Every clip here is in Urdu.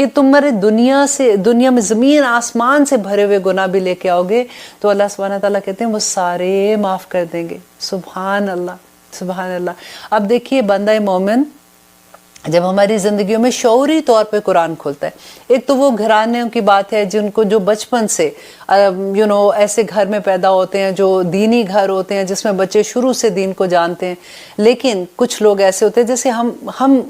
کہ تمہارے دنیا میں زمین آسمان سے بھرے ہوئے گناہ بھی لے کے آؤ گے تو اللہ سبحانہ تعالیٰ کہتے ہیں وہ سارے معاف کر دیں گے. سبحان اللہ سبحان اللہ. اب دیکھیے بندہ مومن جب ہماری زندگیوں میں شعوری طور پہ قرآن کھولتا ہے, ایک تو وہ گھرانوں کی بات ہے جن کو جو بچپن سے ایسے گھر میں پیدا ہوتے ہیں جو دینی گھر ہوتے ہیں جس میں بچے شروع سے دین کو جانتے ہیں, لیکن کچھ لوگ ایسے ہوتے ہیں جیسے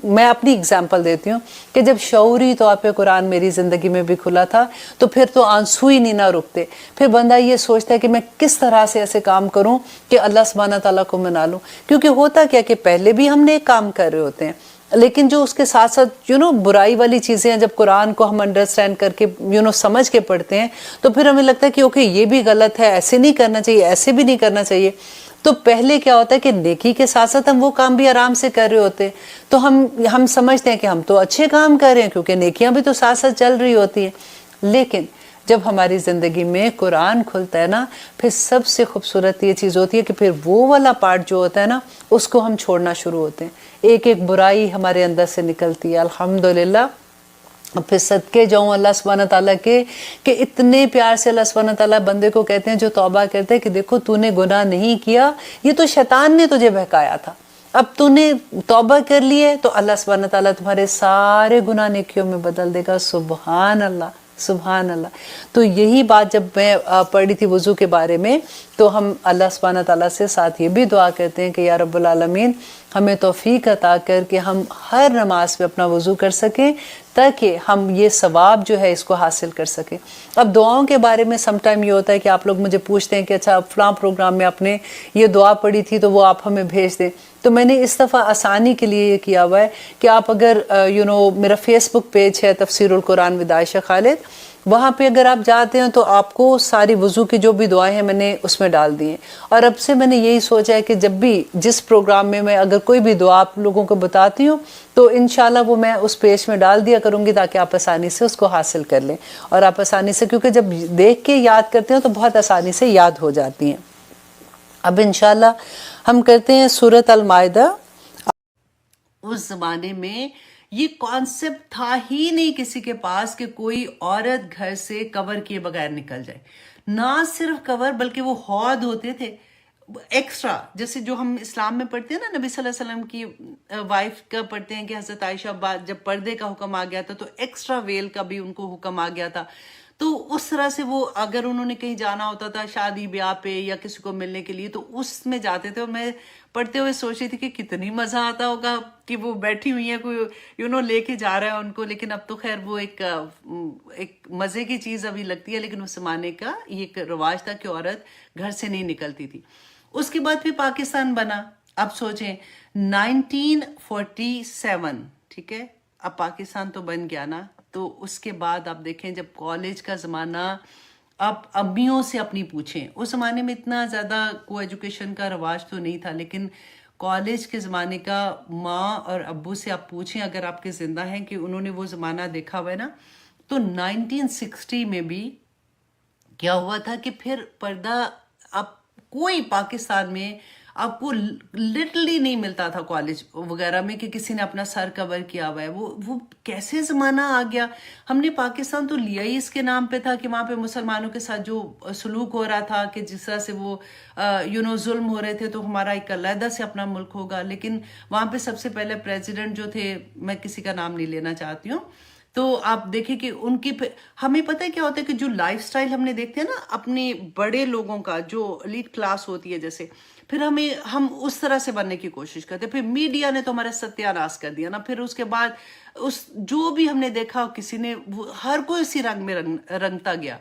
میں اپنی اگزامپل دیتی ہوں کہ جب شعوری طور پہ قرآن میری زندگی میں بھی کھلا تھا تو پھر تو آنسو ہی نہیں نہ رکتے, پھر بندہ یہ سوچتا ہے کہ میں کس طرح سے ایسے کام کروں کہ اللہ سبحانہ تعالیٰ کو منا لوں. کیونکہ ہوتا کیا کہ پہلے بھی ہم نیک کام کر رہے ہوتے ہیں, لیکن جو اس کے ساتھ ساتھ برائی والی چیزیں ہیں جب قرآن کو ہم انڈرسٹینڈ کر کے سمجھ کے پڑھتے ہیں تو پھر ہمیں لگتا ہے کہ اوکے یہ بھی غلط ہے, ایسے نہیں کرنا چاہیے, ایسے بھی نہیں کرنا چاہیے. تو پہلے کیا ہوتا ہے کہ نیکی کے ساتھ ساتھ ہم وہ کام بھی آرام سے کر رہے ہوتے ہیں تو ہم سمجھتے ہیں کہ ہم تو اچھے کام کر رہے ہیں کیونکہ نیکیاں بھی تو ساتھ ساتھ چل رہی ہوتی ہیں. لیکن جب ہماری زندگی میں قرآن کھلتا ہے نا, پھر سب سے خوبصورت یہ چیز ہوتی ہے کہ پھر وہ والا پارٹ جو ہوتا ہے نا اس کو ہم چھوڑنا شروع ہوتے ہیں. ایک ایک برائی ہمارے اندر سے نکلتی ہے الحمدللہ. پھر صدقے جاؤں اللہ سبحانہ تعالیٰ کے کہ اتنے پیار سے اللہ سبحانہ تعالیٰ بندے کو کہتے ہیں جو توبہ کرتے ہیں کہ دیکھو تو نے گناہ نہیں کیا, یہ تو شیطان نے تجھے بہکایا تھا, اب تو نے توبہ کر لی ہے تو اللہ سبحانہ تعالیٰ تمہارے سارے گناہ نیکیوں میں بدل دے گا. سبحان اللہ سبحان اللہ. تو یہی بات جب میں پڑھی تھی وضو کے بارے میں تو ہم اللہ سبحانہ تعالیٰ سے ساتھ یہ بھی دعا کرتے ہیں کہ یا رب العالمین ہمیں توفیق عطا کر کہ ہم ہر نماز میں اپنا وضو کر سکیں تاکہ ہم یہ ثواب جو ہے اس کو حاصل کر سکیں. اب دعاؤں کے بارے میں سم ٹائم یہ ہوتا ہے کہ آپ لوگ مجھے پوچھتے ہیں کہ اچھا فلاں پروگرام میں آپ نے یہ دعا پڑھی تھی تو وہ آپ ہمیں بھیج دیں. تو میں نے اس دفعہ آسانی کے لیے یہ کیا ہوا ہے کہ آپ اگر میرا فیس بک پیج ہے تفسیر القرآن ود عائشہ خالد, وہاں پہ اگر آپ جاتے ہیں تو آپ کو ساری وضو کی جو بھی دعائیں ہیں میں نے اس میں ڈال دی ہیں. اور اب سے میں نے یہی سوچا ہے کہ جب بھی جس پروگرام میں اگر کوئی بھی دعا آپ لوگوں کو بتاتی ہوں تو انشاءاللہ وہ میں اس پیج میں ڈال دیا کروں گی تاکہ آپ آسانی سے اس کو حاصل کر لیں, اور آپ آسانی سے کیونکہ جب دیکھ کے یاد کرتے ہیں تو بہت آسانی سے یاد ہو جاتی ہیں. اب انشاءاللہ ہم کرتے ہیں سورۃ المائدہ. اس زمانے میں یہ کانسیپٹ تھا ہی نہیں کسی کے پاس کہ کوئی عورت گھر سے کور کیے بغیر نکل جائے. نہ صرف کور بلکہ وہ حوض ہوتے تھے ایکسٹرا, جیسے جو ہم اسلام میں پڑھتے ہیں نا, نبی صلی اللہ علیہ وسلم کی وائف کا پڑھتے ہیں کہ حضرت عائشہ جب پردے کا حکم آ گیا تھا تو ایکسٹرا ویل کا بھی ان کو حکم آ گیا تھا. تو اس طرح سے وہ اگر انہوں نے کہیں جانا ہوتا تھا شادی بیاہ پہ یا کسی کو ملنے کے لیے تو اس میں جاتے تھے. اور میں پڑھتے ہوئے سوچ رہی تھی کہ کتنی مزہ آتا ہوگا کہ وہ بیٹھی ہوئی ہیں کوئی لے کے جا رہا ہے ان کو. لیکن اب تو خیر وہ ایک مزے کی چیز ابھی لگتی ہے, لیکن اس زمانے کا یہ ایک رواج تھا کہ عورت گھر سے نہیں نکلتی تھی. اس کے بعد پھر پاکستان بنا. اب سوچیں 1947, ٹھیک ہے, اب پاکستان تو بن گیا نا. تو اس کے بعد آپ دیکھیں جب کالج کا زمانہ, آپ امیوں سے اپنی پوچھیں, اس زمانے میں اتنا زیادہ کو ایجوکیشن کا رواج تو نہیں تھا, لیکن کالج کے زمانے کا ماں اور ابو سے آپ پوچھیں اگر آپ کے زندہ ہیں کہ انہوں نے وہ زمانہ دیکھا ہوا ہے نا. تو 1960 میں بھی کیا ہوا تھا کہ پھر پردہ اب کوئی پاکستان میں آپ کو لٹرلی نہیں ملتا تھا کالج وغیرہ میں کہ کسی نے اپنا سر کور کیا ہوا ہے. وہ کیسے زمانہ آ گیا. ہم نے پاکستان تو لیا ہی اس کے نام پہ تھا کہ وہاں پہ مسلمانوں کے ساتھ جو سلوک ہو رہا تھا کہ جس طرح سے وہ ظلم ہو رہے تھے تو ہمارا ایک علیحدہ سے اپنا ملک ہوگا. لیکن وہاں پہ سب سے پہلے پریزیڈنٹ جو تھے, میں کسی کا نام نہیں لینا چاہتی ہوں, تو آپ دیکھیں کہ ان کی ہمیں پتہ ہے کیا ہوتا ہے کہ جو لائف سٹائل ہم نے دیکھتے ہیں نا اپنے بڑے لوگوں کا جو ایلیٹ کلاس ہوتی ہے جیسے, پھر ہم اس طرح سے بننے کی کوشش کرتے. پھر میڈیا نے تو ہمارا ستیہ ناش کر دیا نا. پھر اس کے بعد جو بھی ہم نے دیکھا کسی نے ہر کوئی اسی رنگ میں رنگتا گیا.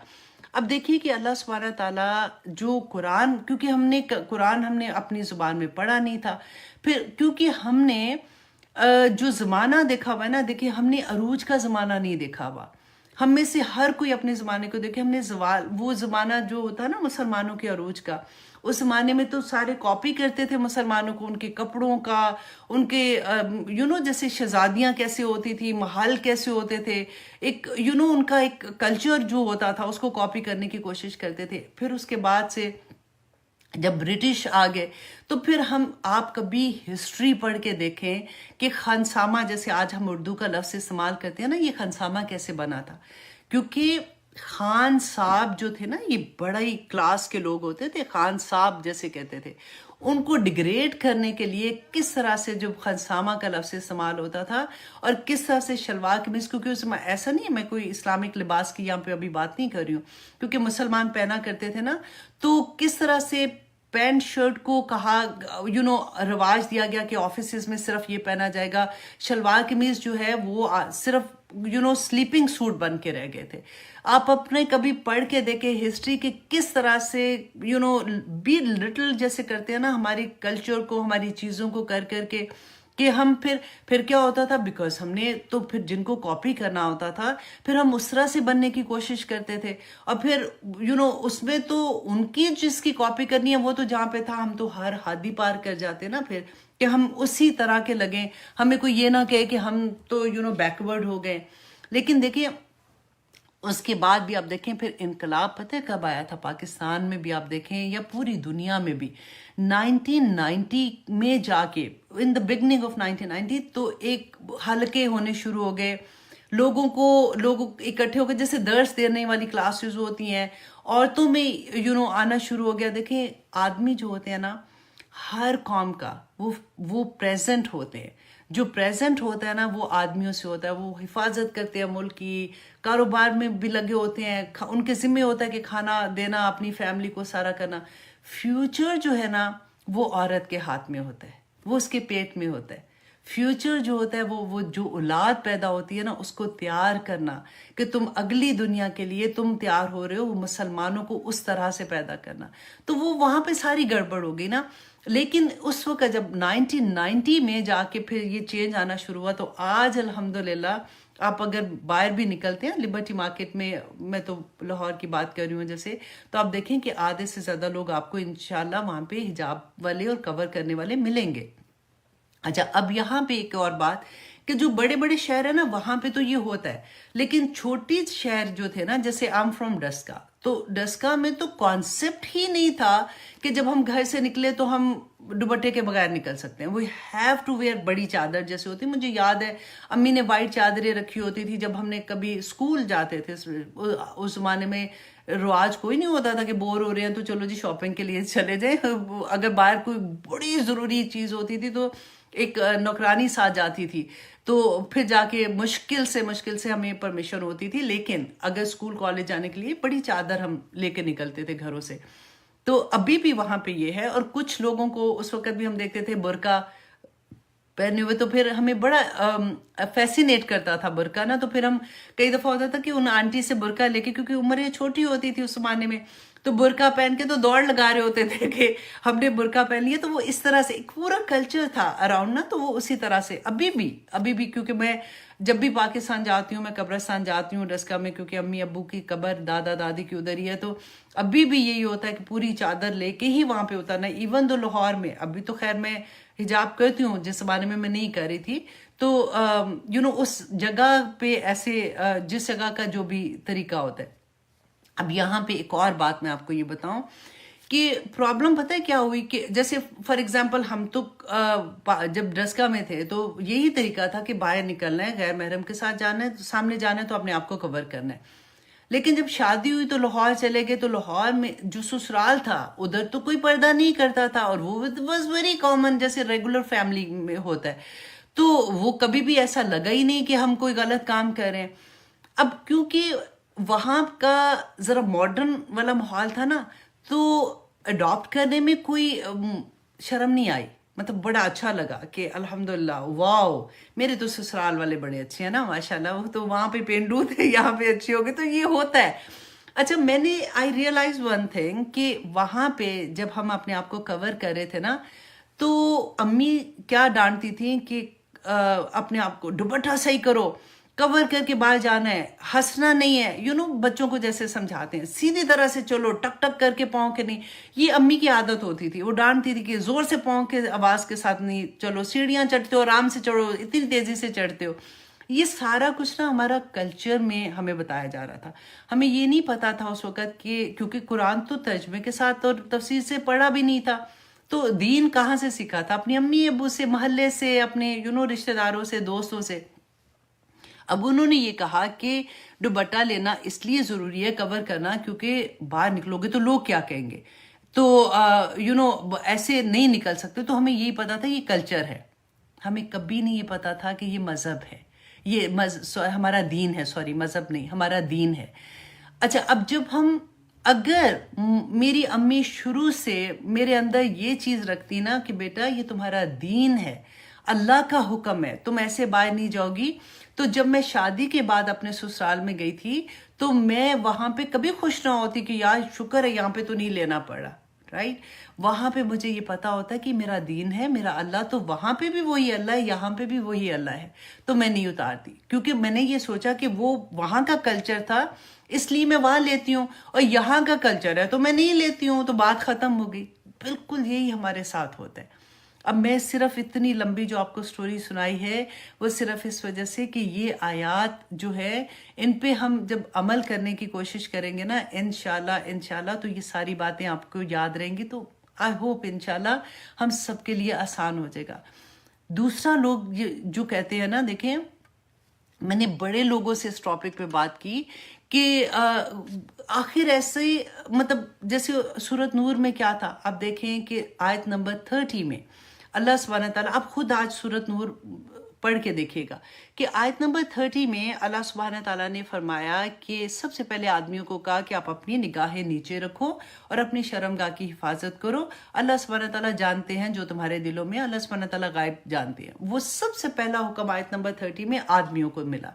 اب دیکھیے کہ اللہ سبحانہ تعالیٰ جو قرآن, کیونکہ قرآن ہم نے اپنی زبان میں پڑھا نہیں تھا, پھر کیونکہ ہم نے جو زمانہ دیکھا ہوا ہے نا, دیکھیے ہم نے عروج کا زمانہ نہیں دیکھا ہوا. ہم میں سے ہر کوئی اپنے زمانے کو دیکھے, ہم نے وہ زمانہ جو ہوتا ہے نا مسلمانوں کے عروج کا, اس زمانے میں تو سارے کاپی کرتے تھے مسلمانوں کو, ان کے کپڑوں کا, ان کے جیسے شہزادیاں کیسے ہوتی تھی, محل کیسے ہوتے تھے, ایک ان کا ایک کلچر جو ہوتا تھا اس کو کاپی کرنے کی کوشش کرتے تھے. پھر اس کے بعد سے جب برٹش آ گئے تو پھر آپ کبھی ہسٹری پڑھ کے دیکھیں کہ خانسامہ، جیسے آج ہم اردو کا لفظ استعمال کرتے ہیں نا، یہ خانسامہ کیسے بنا تھا. کیونکہ خان صاحب جو تھے نا، یہ بڑا ہی کلاس کے لوگ ہوتے تھے، خان صاحب جیسے کہتے تھے. ان کو ڈیگریڈ کرنے کے لیے کس طرح سے جو خانسامہ کا لفظ استعمال ہوتا تھا، اور کس طرح سے شلوار قمیض، کیونکہ اس میں ایسا نہیں ہے، میں کوئی اسلامک لباس کی یہاں پہ ابھی بات نہیں کر رہی ہوں، کیونکہ مسلمان پہنا کرتے تھے نا، تو کس طرح سے پینٹ شرٹ کو کہا رواج دیا گیا کہ آفیسز میں صرف یہ پہنا جائے گا. شلوار قمیض جو ہے وہ صرف سلیپنگ سوٹ بن کے رہ گئے تھے. آپ اپنے کبھی پڑھ کے دیکھیں ہسٹری کہ کس طرح سے بی لٹل جیسے کرتے ہیں نا ہماری کلچر کو، ہماری چیزوں کو کر کر کے، کہ ہم پھر کیا ہوتا تھا، بیکاز ہم نے تو پھر جن کو کاپی کرنا ہوتا تھا پھر ہم اس طرح سے بننے کی کوشش کرتے تھے. اور پھر اس میں تو ان کی جس کی کاپی کرنی ہے وہ تو جہاں پہ تھا ہم تو ہر حد ہی پار کر جاتے نا، پھر کہ ہم اسی طرح کے لگیں، ہمیں کوئی یہ نہ کہے کہ ہم تو بیکورڈ ہو گئے. لیکن دیکھیے اس کے بعد بھی آپ دیکھیں پھر انقلاب پتہ ہے کب آیا تھا پاکستان میں بھی، آپ دیکھیں یا پوری دنیا میں بھی 1990 میں جا کے، ان دا بگننگ آف 1990 تو ایک حلقے ہونے شروع ہو گئے، لوگ اکٹھے ہو گئے، جیسے درس دینے والی کلاسز ہوتی ہیں، عورتوں میں آنا شروع ہو گیا. دیکھیں آدمی جو ہوتے ہیں نا ہر قوم کا وہ پریزنٹ ہوتے ہیں، جو پریزنٹ ہوتا ہے نا وہ آدمیوں سے ہوتا ہے، وہ حفاظت کرتے ہیں ملک کی، کاروبار میں بھی لگے ہوتے ہیں، ان کے ذمہ ہوتا ہے کہ کھانا دینا، اپنی فیملی کو سارا کرنا. فیوچر جو ہے نا وہ عورت کے ہاتھ میں ہوتا ہے، وہ اس کے پیٹ میں ہوتا ہے. فیوچر جو ہوتا ہے وہ جو اولاد پیدا ہوتی ہے نا اس کو تیار کرنا کہ تم اگلی دنیا کے لیے تم تیار ہو رہے ہو، مسلمانوں کو اس طرح سے پیدا کرنا. تو وہ وہاں پہ ساری گڑبڑ ہو گئی نا. لیکن اس وقت جب 1990 میں جا کے پھر یہ چینج آنا شروع ہوا، تو آج الحمدللہ آپ اگر باہر بھی نکلتے ہیں لبرٹی مارکیٹ میں تو لاہور کی بات کر رہی ہوں جیسے، تو آپ دیکھیں کہ آدھے سے زیادہ لوگ آپ کو انشاءاللہ وہاں پہ حجاب والے اور کور کرنے والے ملیں گے. اچھا اب یہاں پہ ایک اور بات کہ جو بڑے بڑے شہر ہیں نا وہاں پہ تو یہ ہوتا ہے، لیکن چھوٹی شہر جو تھے نا، جیسے I'm from ڈسکا، تو ڈسکا میں تو کانسیپٹ ہی نہیں تھا کہ جب ہم گھر سے نکلے تو ہم دوپٹے کے بغیر نکل سکتے ہیں. وی ہیو ٹو ویئر بڑی چادر جیسے ہوتی. مجھے یاد ہے امی نے وائٹ چادریں رکھی ہوتی تھی جب ہم نے کبھی اسکول جاتے تھے. اس زمانے میں رواج کوئی نہیں ہوتا تھا کہ بور ہو رہے ہیں تو چلو جی شاپنگ کے لیے چلے جائیں. اگر باہر کوئی بڑی ضروری چیز ہوتی تھی تو ایک نوکرانی ساتھ جاتی تھی، تو پھر جا کے مشکل سے ہمیں پرمیشن ہوتی تھی. لیکن اگر اسکول کالج جانے کے لیے بڑی چادر ہم لے کے نکلتے تھے گھروں سے. تو ابھی بھی وہاں پہ یہ ہے. اور کچھ لوگوں کو اس وقت بھی ہم دیکھتے تھے برقع پہنے ہوئے، تو پھر ہمیں بڑا فیسینیٹ کرتا تھا برقع نا. تو پھر ہم کئی دفعہ ہوتا تھا کہ ان آنٹی سے برقع لے کے، کیونکہ عمر یہ چھوٹی ہوتی تھی اس زمانے میں، تو برقع پہن کے تو دوڑ لگا رہے ہوتے تھے کہ ہم نے برقع پہن لیا. تو وہ اس طرح سے ایک پورا کلچر تھا اراؤنڈ نا. تو وہ اسی طرح سے ابھی بھی کیونکہ میں جب بھی پاکستان جاتی ہوں، میں قبرستان جاتی ہوں ڈسکا میں، کیونکہ امی ابو کی قبر دادا دادی کی ادھر ہی ہے. تو ابھی بھی یہی ہوتا ہے کہ پوری چادر لے کے ہی وہاں پہ اترنا. ایون دو لاہور میں ابھی تو خیر میں حجاب کرتی ہوں، جس زمانے میں نہیں کر رہی تھی. تو اس جگہ پہ ایسے جس جگہ کا جو بھی طریقہ ہوتا ہے. اب یہاں پہ ایک اور بات میں آپ کو یہ بتاؤں کہ پرابلم پتہ ہے کیا ہوئی، کہ جیسے فار ایگزامپل ہم تو جب ڈسکا میں تھے تو یہی طریقہ تھا کہ باہر نکلنا ہے، غیر محرم کے ساتھ جانا ہے، سامنے جانا ہے تو اپنے آپ کو کور کرنا ہے. لیکن جب شادی ہوئی تو لاہور چلے گئے، تو لاہور میں جو سسرال تھا ادھر تو کوئی پردہ نہیں کرتا تھا، اور وہ واز ویری کامن جیسے ریگولر فیملی میں ہوتا ہے. تو وہ کبھی بھی ایسا لگا ہی نہیں کہ ہم کوئی غلط کام کر رہے ہیں. اب کیونکہ وہاں کا ذرا ماڈرن والا ماحول تھا نا، تو اڈاپٹ کرنے میں کوئی شرم نہیں آئی. مطلب بڑا اچھا لگا کہ الحمدللہ واو میرے تو سسرال والے بڑے اچھے ہیں نا ماشاءاللہ. وہ تو وہاں پہ پینڈو تھے، یہاں پہ اچھے ہو گئے. تو یہ ہوتا ہے. اچھا میں نے آئی ریئلائز ون تھنگ کہ وہاں پہ جب ہم اپنے آپ کو کور کر رہے تھے نا، تو امی کیا ڈانٹتی تھیں کہ اپنے آپ کو دوپٹہ صحیح کرو، کور کر کے باہر جانا ہے، ہنسنا نہیں ہے. بچوں کو جیسے سمجھاتے ہیں سیدھی طرح سے چلو، ٹک ٹک کر کے پاؤں کے نہیں. یہ امی کی عادت ہوتی تھی. وہ ڈانٹتی تھی کہ زور سے پاؤں کے آواز کے ساتھ نہیں چلو، سیڑھیاں چڑھتے ہو آرام سے چڑھو، اتنی تیزی سے چڑھتے ہو. یہ سارا کچھ نا ہمارا کلچر میں ہمیں بتایا جا رہا تھا. ہمیں یہ نہیں پتا تھا اس وقت کہ کیونکہ قرآن تو ترجمے کے ساتھ اور تفسیر سے پڑھا بھی نہیں تھا, تو دین کہاں سے سیکھا تھا؟ اپنی امی ابو سے, محلے سے, اپنے رشتہ داروں سے, دوستوں سے. اب انہوں نے یہ کہا کہ دوپٹہ لینا اس لیے ضروری ہے, کور کرنا, کیونکہ باہر نکلو گے تو لوگ کیا کہیں گے, تو ایسے نہیں نکل سکتے. تو ہمیں یہی پتا تھا یہ کلچر ہے, ہمیں کبھی نہیں یہ پتا تھا کہ یہ مذہب ہے, یہ ہمارا دین ہے. سوری, مذہب نہیں, ہمارا دین ہے. اچھا, اب جب اگر میری امی شروع سے میرے اندر یہ چیز رکھتی نا کہ بیٹا یہ تمہارا دین ہے, اللہ کا حکم ہے, تم ایسے باہر نہیں جاؤ گی, تو جب میں شادی کے بعد اپنے سسرال میں گئی تھی تو میں وہاں پہ کبھی خوش نہ ہوتی کہ یار شکر ہے یہاں پہ تو نہیں لینا پڑا, رائٹ. وہاں پہ مجھے یہ پتا ہوتا ہے کہ میرا دین ہے, میرا اللہ تو وہاں پہ بھی وہی اللہ ہے, یہاں پہ بھی وہی اللہ ہے, تو میں نہیں اتارتی, کیونکہ میں نے یہ سوچا کہ وہ وہاں کا کلچر تھا اس لیے میں وہاں لیتی ہوں, اور یہاں کا کلچر ہے تو میں نہیں لیتی ہوں, تو بات ختم ہو گئی. بالکل یہی ہمارے ساتھ ہوتا ہے. اب میں صرف اتنی لمبی جو آپ کو سٹوری سنائی ہے وہ صرف اس وجہ سے کہ یہ آیات جو ہے ان پہ ہم جب عمل کرنے کی کوشش کریں گے نا انشاءاللہ تو یہ ساری باتیں آپ کو یاد رہیں گی. تو آئی ہوپ انشاءاللہ ہم سب کے لیے آسان ہو جائے گا. دوسرا لوگ جو کہتے ہیں نا, دیکھیں میں نے بڑے لوگوں سے اس ٹاپک پہ بات کی کہ آخر ایسے مطلب جیسے سورۃ نور میں کیا تھا. آپ دیکھیں کہ آیت نمبر 30 میں اللہ سبحانہ تعالیٰ, آپ خود آج سورۃ نور پڑھ کے دیکھیے گا کہ آیت نمبر 30 میں اللہ سبحانہ تعالیٰ نے فرمایا کہ سب سے پہلے آدمیوں کو کہا کہ آپ اپنی نگاہیں نیچے رکھو اور اپنی شرمگاہ کی حفاظت کرو. اللہ سبحانہ تعالیٰ جانتے ہیں جو تمہارے دلوں میں, اللہ سبحانہ تعالیٰ غائب جانتے ہیں. وہ سب سے پہلا حکم آیت نمبر 30 میں آدمیوں کو ملا.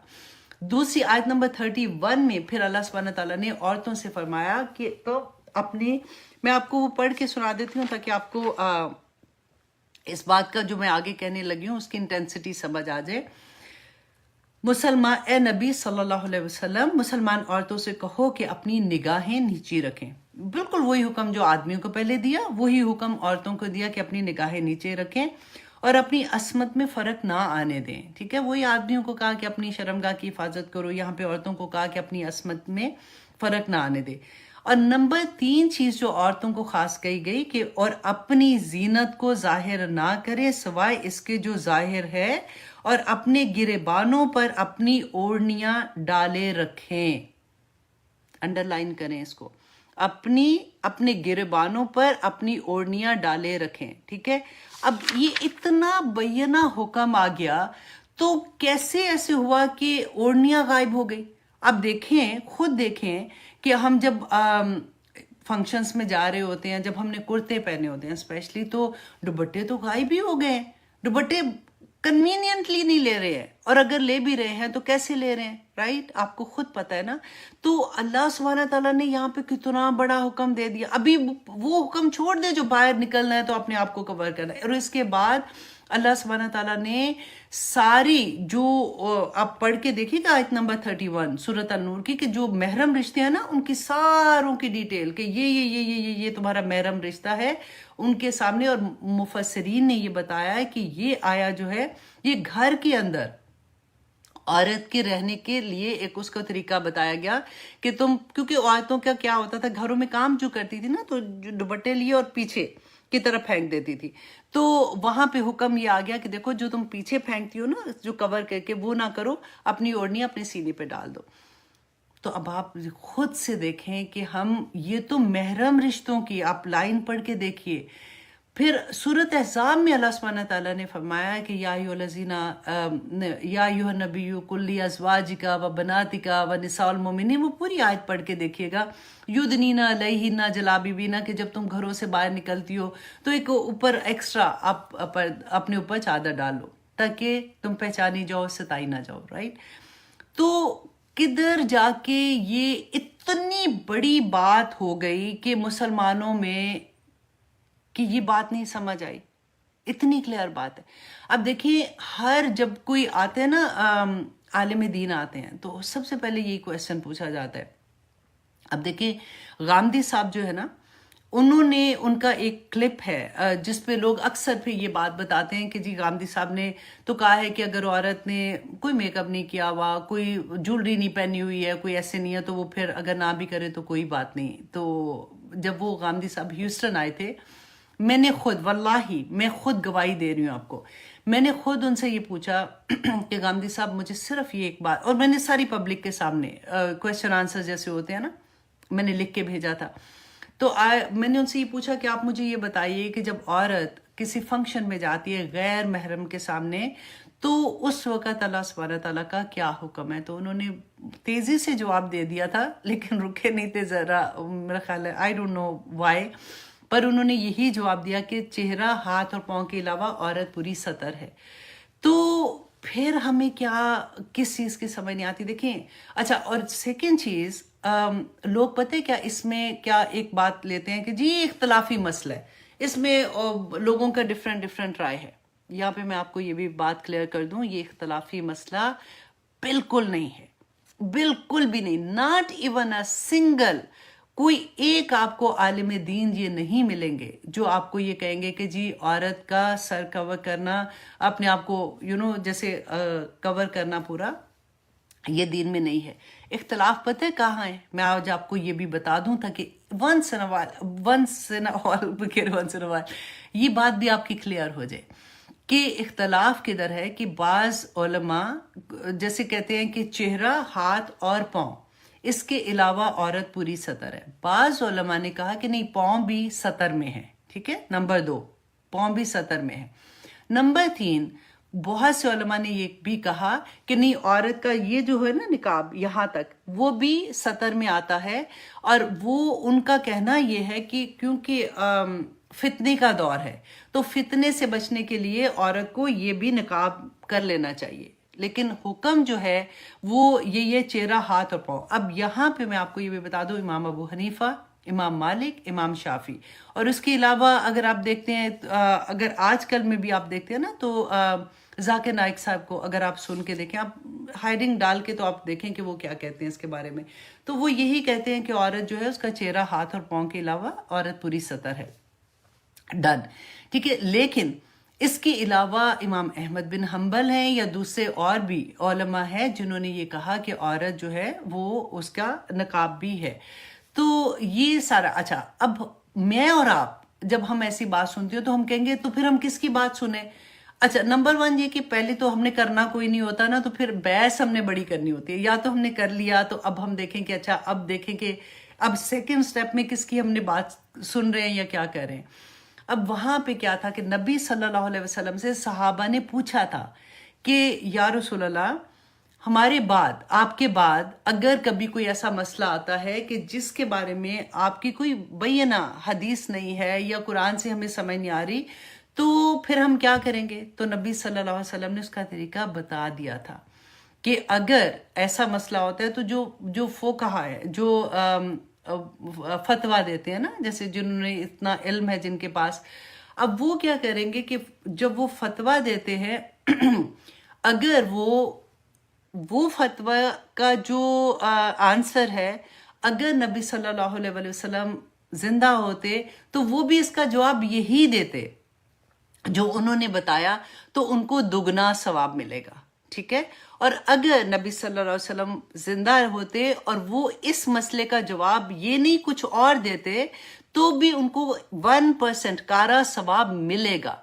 دوسری آیت نمبر 31 میں پھر اللہ سبحانہ تعالیٰ نے عورتوں سے فرمایا کہ تو اپنی, میں آپ کو وہ پڑھ کے سنا دیتی ہوں تاکہ آپ کو اس بات کا جو میں آگے کہنے لگی ہوں اس کی انٹینسٹی سمجھ آ جائے. اے نبی صلی اللہ علیہ وسلم, مسلمان عورتوں سے کہو کہ اپنی نگاہیں نیچی رکھیں. بالکل وہی حکم جو آدمیوں کو پہلے دیا, وہی حکم عورتوں کو دیا کہ اپنی نگاہیں نیچے رکھیں اور اپنی عصمت میں فرق نہ آنے دیں. ٹھیک ہے, وہی آدمیوں کو کہا کہ اپنی شرمگاہ کی حفاظت کرو, یہاں پہ عورتوں کو کہا کہ اپنی عصمت میں فرق نہ آنے دے. اور نمبر 3 چیز جو عورتوں کو خاص کہی گئی کہ اور اپنی زینت کو ظاہر نہ کرے سوائے اس کے جو ظاہر ہے, اور اپنے گریبانوں پر اپنی اوڑھنیاں ڈالے رکھیں. انڈر لائن کریں اس کو, اپنے گریبانوں پر اپنی اوڑھنیاں ڈالے رکھیں. ٹھیک ہے, اب یہ اتنا بینہ حکم آ گیا تو کیسے ایسے ہوا کہ اوڑھنیاں غائب ہو گئی؟ اب دیکھیں, خود دیکھیں کہ ہم جب فنکشنز میں جا رہے ہوتے ہیں, جب ہم نے کرتے پہنے ہوتے ہیں اسپیشلی, تو دوپٹے تو غائب ہی ہو گئے. دوپٹے کنوینئنٹلی نہیں لے رہے ہیں, اور اگر لے بھی رہے ہیں تو کیسے لے رہے ہیں, رائٹ؟ آپ کو خود پتہ ہے نا. تو اللہ سبحانہ تعالیٰ نے یہاں پہ کتنا بڑا حکم دے دیا. ابھی وہ حکم چھوڑ دے جو باہر نکلنا ہے تو اپنے آپ کو کور کرنا ہے, اور اس کے بعد اللہ سبحانہ تعالیٰ نے ساری جو آپ پڑھ کے دیکھیے گا آیت نمبر 31 سورۃ النور کی, کہ جو محرم رشتے ہیں نا ان کی ساروں کی ڈیٹیل کہ یہ تمہارا محرم رشتہ ہے ان کے سامنے. اور مفسرین نے یہ بتایا ہے کہ یہ آیا جو ہے یہ گھر کے اندر عورت کے رہنے کے لیے ایک اس کا طریقہ بتایا گیا کہ تم, کیونکہ عورتوں کا کیا ہوتا تھا گھروں میں کام جو کرتی تھی نا, تو جو دوپٹے لیے اور پیچھے کی طرف پھینک دیتی تھی, تو وہاں پہ حکم یہ آ گیا کہ دیکھو جو تم پیچھے پھینکتی ہو نا, جو کور کر کے, وہ نہ کرو, اپنی اوڑھنی اپنے سینے پہ ڈال دو. تو اب آپ خود سے دیکھیں کہ ہم یہ تو محرم رشتوں کی, آپ لائن پڑھ کے دیکھیے. پھر سورۃ احزاب میں اللہ سبحانہ تعالیٰ نے فرمایا کہ یا ایھا النبی قل لازواجک و بناتک و نساء المؤمنین, وہ پوری آیت پڑھ کے دیکھیے گا. یدنین علیہن جلابیبین, کہ جب تم گھروں سے باہر نکلتی ہو تو ایک اوپر ایکسٹرا آپ اپنے اوپر چادر ڈالو تاکہ تم پہچانی جاؤ, ستائی نہ جاؤ, رائٹ؟ تو کدھر جا کے یہ اتنی بڑی بات ہو گئی کہ مسلمانوں میں کہ یہ بات نہیں سمجھ آئی. اتنی کلیئر بات ہے. اب دیکھیں جب کوئی آتے ہیں نا عالم دین آتے ہیں تو سب سے پہلے یہی کویسچن پوچھا جاتا ہے. اب دیکھیں غامدی صاحب جو ہے نا, انہوں نے ان کا ایک کلپ ہے جس پہ لوگ اکثر پھر یہ بات بتاتے ہیں کہ جی گاندھی صاحب نے تو کہا ہے کہ اگر عورت نے کوئی میک اپ نہیں کیا ہوا، کوئی جولری نہیں پہنی ہوئی ہے، کوئی ایسے نہیں ہے، تو وہ پھر اگر نہ بھی کرے تو کوئی بات نہیں۔ تو جب وہ گاندھی صاحب ہیوسٹن آئے تھے، میں نے خود، واللہ میں خود گواہی دے رہی ہوں آپ کو، میں نے خود ان سے یہ پوچھا کہ گاندھی صاحب مجھے صرف یہ ایک بات، اور میں نے ساری پبلک کے سامنے کویشچن آنسر جیسے ہوتے ہیں نا، میں نے لکھ کے بھیجا تھا، تو میں نے ان سے یہ پوچھا کہ آپ مجھے یہ بتائیے کہ جب عورت کسی فنکشن میں جاتی ہے غیر محرم کے سامنے، تو اس وقت اللہ سبحانہ تعالیٰ کا کیا حکم ہے؟ تو انہوں نے تیزی سے جواب دے دیا تھا، لیکن رکے نہیں تھے ذرا، میرا خیال ہے آئی ڈونٹ نو وائی، پر انہوں نے یہی جواب دیا کہ چہرہ، ہاتھ اور پاؤں کے علاوہ عورت پوری سطر ہے۔ تو پھر ہمیں کیا، کس چیز کی سمجھ نہیں آتی؟ دیکھیں، اچھا، اور سیکنڈ چیز، لوگ پتہ ہے کیا اس میں کیا ایک بات لیتے ہیں کہ جی یہ اختلافی مسئلہ ہے، اس میں لوگوں کا ڈفرینٹ رائے ہے۔ یہاں پہ میں آپ کو یہ بھی بات کلیئر کر دوں، یہ اختلافی مسئلہ بالکل نہیں ہے، بالکل بھی نہیں، ناٹ ایون اے سنگل، کوئی ایک آپ کو عالم دین یہ نہیں ملیں گے جو آپ کو یہ کہیں گے کہ جی عورت کا سر کور کرنا، اپنے آپ کو جیسے کور کرنا پورا، یہ دین میں نہیں ہے۔ اختلاف پتہ ہے کہاں ہے؟ میں آج آپ کو یہ بھی بتا دوں تاکہ ونس ان یہ بات بھی آپ کی کلیئر ہو جائے کہ اختلاف کدھر ہے، کہ بعض علماء جیسے کہتے ہیں کہ چہرہ، ہاتھ اور پاؤں، اس کے علاوہ عورت پوری سطر ہے۔ بعض علماء نے کہا کہ نہیں، پاؤں بھی سطر میں ہے، ٹھیک ہے، نمبر 2، پاؤں بھی سطر میں ہے۔ نمبر 3، بہت سے علماء نے یہ بھی کہا کہ نہیں، عورت کا یہ جو ہے نا نقاب یہاں تک، وہ بھی سطر میں آتا ہے، اور وہ ان کا کہنا یہ ہے کہ کیونکہ فتنے کا دور ہے، تو فتنے سے بچنے کے لیے عورت کو یہ بھی نقاب کر لینا چاہیے، لیکن حکم جو ہے وہ یہ چہرہ، ہاتھ اور پاؤں۔ اب یہاں پہ میں آپ کو یہ بھی بتا دوں، امام ابو حنیفہ، امام مالک، امام شافی، اور اس کے علاوہ اگر آپ دیکھتے ہیں، اگر آج کل میں بھی آپ دیکھتے ہیں نا، تو ذاکر نائک صاحب کو اگر آپ سن کے دیکھیں، آپ ہائیڈنگ ڈال کے تو آپ دیکھیں کہ وہ کیا کہتے ہیں اس کے بارے میں، تو وہ یہی کہتے ہیں کہ عورت جو ہے اس کا چہرہ، ہاتھ اور پاؤں کے علاوہ عورت پوری سطر ہے، ڈن، ٹھیک ہے۔ لیکن اس کے علاوہ امام احمد بن حنبل ہیں یا دوسرے اور بھی علماء ہیں جنہوں نے یہ کہا کہ عورت جو ہے وہ اس کا نقاب بھی ہے۔ تو یہ سارا، اچھا، اب میں اور آپ جب ہم ایسی بات سنتے ہو تو ہم کہیں گے تو پھر ہم کس کی بات سنیں؟ اچھا، نمبر 1 یہ کہ پہلے تو ہم نے کرنا کوئی نہیں ہوتا نا، تو پھر بحث ہم نے بڑی کرنی ہوتی ہے، یا تو ہم نے کر لیا تو اب ہم دیکھیں کہ اچھا، اب دیکھیں کہ اب سیکنڈ سٹیپ میں کس کی ہم نے بات سن رہے ہیں یا کیا کر رہے ہیں۔ اب وہاں پہ کیا تھا کہ نبی صلی اللہ علیہ وسلم سے صحابہ نے پوچھا تھا کہ یا رسول اللہ، ہمارے بعد، آپ کے بعد اگر کبھی کوئی ایسا مسئلہ آتا ہے کہ جس کے بارے میں آپ کی کوئی بینہ حدیث نہیں ہے یا قرآن سے ہمیں سمجھ نہیں آ رہی، تو پھر ہم کیا کریں گے؟ تو نبی صلی اللہ علیہ وسلم نے اس کا طریقہ بتا دیا تھا کہ اگر ایسا مسئلہ ہوتا ہے تو جو فقہا ہے، جو فتویٰ دیتے ہیں نا، جیسے جنہوں نے اتنا علم ہے جن کے پاس، اب وہ کیا کریں گے کہ جب وہ فتویٰ دیتے ہیں، اگر وہ فتویٰ کا جو آنسر ہے، اگر نبی صلی اللہ علیہ وسلم زندہ ہوتے تو وہ بھی اس کا جواب یہی دیتے جو انہوں نے بتایا، تو ان کو دگنا ثواب ملے گا، ٹھیک ہے۔ اور اگر نبی صلی اللہ علیہ وسلم زندہ ہوتے اور وہ اس مسئلے کا جواب یہ نہیں کچھ اور دیتے، تو بھی ان کو 1% کارا ثواب ملے گا،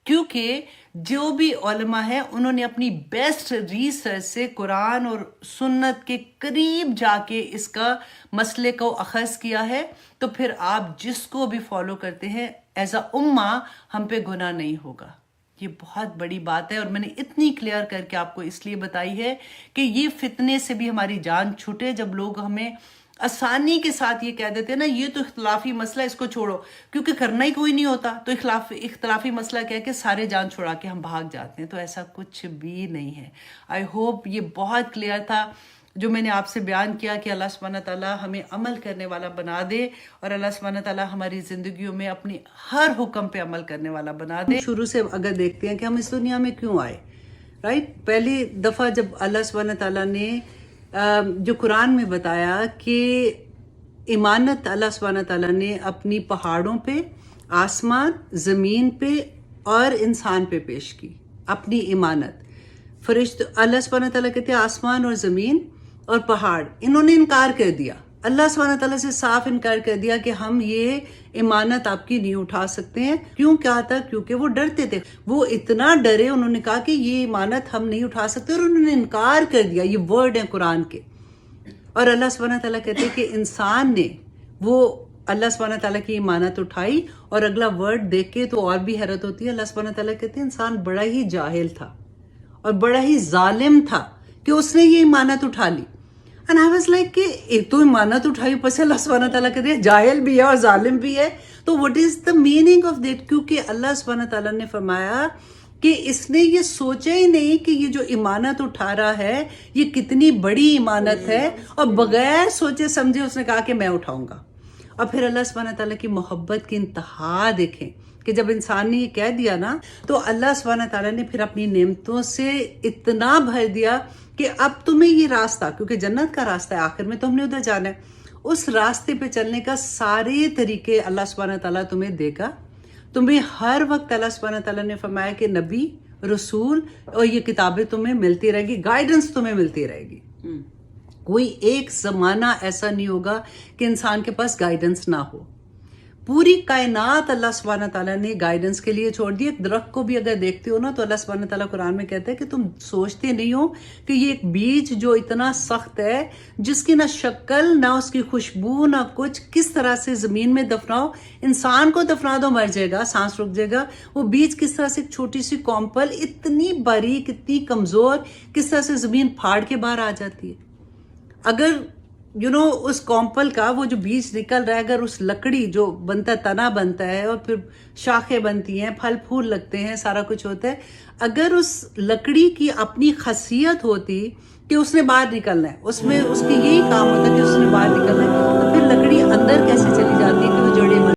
کیونکہ جو بھی علماء ہیں انہوں نے اپنی بیسٹ ریسرچ سے قرآن اور سنت کے قریب جا کے اس کا مسئلے کو اخذ کیا ہے، تو پھر آپ جس کو بھی فالو کرتے ہیں ایز اے امہ، ہم پہ گناہ نہیں ہوگا۔ یہ بہت بڑی بات ہے، اور میں نے اتنی کلیئر کر کے آپ کو اس لیے بتائی ہے کہ یہ فتنے سے بھی ہماری جان چھوٹے۔ جب لوگ ہمیں آسانی کے ساتھ یہ کہہ دیتے ہیں نا، یہ تو اختلافی مسئلہ، اس کو چھوڑو، کیونکہ کرنا ہی کوئی نہیں ہوتا، تو اختلافی مسئلہ کہہ کے سارے جان چھوڑا کے ہم بھاگ جاتے ہیں، تو ایسا کچھ بھی نہیں ہے۔ آئی ہوپ یہ بہت کلیئر تھا جو میں نے آپ سے بیان کیا، کہ اللہ سبحانہ تعالیٰ ہمیں عمل کرنے والا بنا دے، اور اللہ سبحانہ تعالیٰ ہماری زندگیوں میں اپنی ہر حکم پہ عمل کرنے والا بنا دے۔ شروع سے اگر دیکھتے ہیں کہ ہم اس دنیا میں کیوں آئے، رائٹ، پہلی دفعہ جب اللہ سبحانہ تعالیٰ نے جو قرآن میں بتایا کہ امانت اللہ سبحانہ تعالیٰ نے اپنی پہاڑوں پہ، آسمان، زمین پہ اور انسان پہ پیش کی، اپنی امانت۔ اللہ سبحانہ تعالیٰ کہتے ہیں آسمان اور زمین اور پہاڑ، انہوں نے انکار کر دیا، اللہ سبحانہ تعالیٰ سے صاف انکار کر دیا کہ ہم یہ امانت آپ کی نہیں اٹھا سکتے ہیں۔ کیوں کیا تھا؟ کیونکہ وہ ڈرتے تھے، وہ اتنا ڈرے، انہوں نے کہا کہ یہ امانت ہم نہیں اٹھا سکتے، اور انہوں نے انکار کر دیا۔ یہ ورڈ ہیں قرآن کے۔ اور اللہ سبحانہ تعالیٰ کہتے ہیں کہ انسان نے وہ اللہ سبحانہ تعالیٰ کی امانت اٹھائی، اور اگلا ورڈ دیکھ کے تو اور بھی حیرت ہوتی ہے۔ اللہ سبحانہ تعالیٰ کہتے ہیں انسان بڑا ہی جاہل تھا اور بڑا ہی ظالم تھا کہ اس نے یہ امانت اٹھا لی۔ And I was like کہ ایک تو امانت اٹھائی، پس اللہ سبحانہ تعالیٰ کہتے ہیں جاہل بھی ہے اور ظالم بھی ہے، تو what is the meaning of that؟ کیونکہ اللہ سبحانہ تعالیٰ نے فرمایا کہ اس نے یہ سوچا ہی نہیں کہ یہ جو امانت اٹھا رہا ہے یہ کتنی بڑی امانت ہے، اور بغیر سوچے سمجھے اس نے کہا کہ میں اٹھاؤں گا۔ اور پھر اللہ سبحانہ تعالیٰ کی محبت کی انتہا دیکھیں کہ جب انسان نے یہ کہہ دیا نا، تو اللہ سبحانہ تعالیٰ نے پھر اپنی نعمتوں سے اتنا بھر دیا کہ اب تمہیں یہ راستہ، کیونکہ جنت کا راستہ ہے، آخر میں تو ہم نے ادھر جانا ہے، اس راستے پہ چلنے کا سارے طریقے اللہ سبحانہ تعالیٰ تمہیں دے گا۔ تمہیں ہر وقت اللہ سبحانہ تعالیٰ نے فرمایا کہ نبی، رسول اور یہ کتابیں تمہیں ملتی رہے گی، گائیڈنس تمہیں ملتی رہے گی۔ کوئی ایک زمانہ ایسا نہیں ہوگا کہ انسان کے پاس گائیڈنس نہ ہو۔ پوری کائنات اللہ سبحانہ تعالیٰ نے گائیڈنس کے لیے چھوڑ دی۔ ایک درخت کو بھی اگر دیکھتے ہو نا، تو اللہ سبحانہ تعالیٰ قرآن میں کہتا ہے کہ تم سوچتے نہیں ہو کہ یہ ایک بیج جو اتنا سخت ہے، جس کی نہ شکل نہ اس کی خوشبو نہ کچھ، کس طرح سے زمین میں دفناؤ، انسان کو دفنا دو مر جائے گا، سانس رک جائے گا، وہ بیج کس طرح سے ایک چھوٹی سی کونپل اتنی باریک، اتنی کمزور، کس طرح سے زمین پھاڑ کے باہر آ جاتی ہے۔ اگر اس کونپل کا وہ جو بیج نکل رہا ہے، اگر اس لکڑی جو بنتا ہے، تنا بنتا ہے اور پھر شاخیں بنتی ہیں، پھل پھول لگتے ہیں، سارا کچھ ہوتا ہے، اگر اس لکڑی کی اپنی خاصیت ہوتی کہ اس نے باہر نکلنا ہے، اس میں اس کی یہی کام ہوتا ہے کہ اس نے باہر نکلنا ہے، تو پھر لکڑی اندر کیسے چلی جاتی ہے؟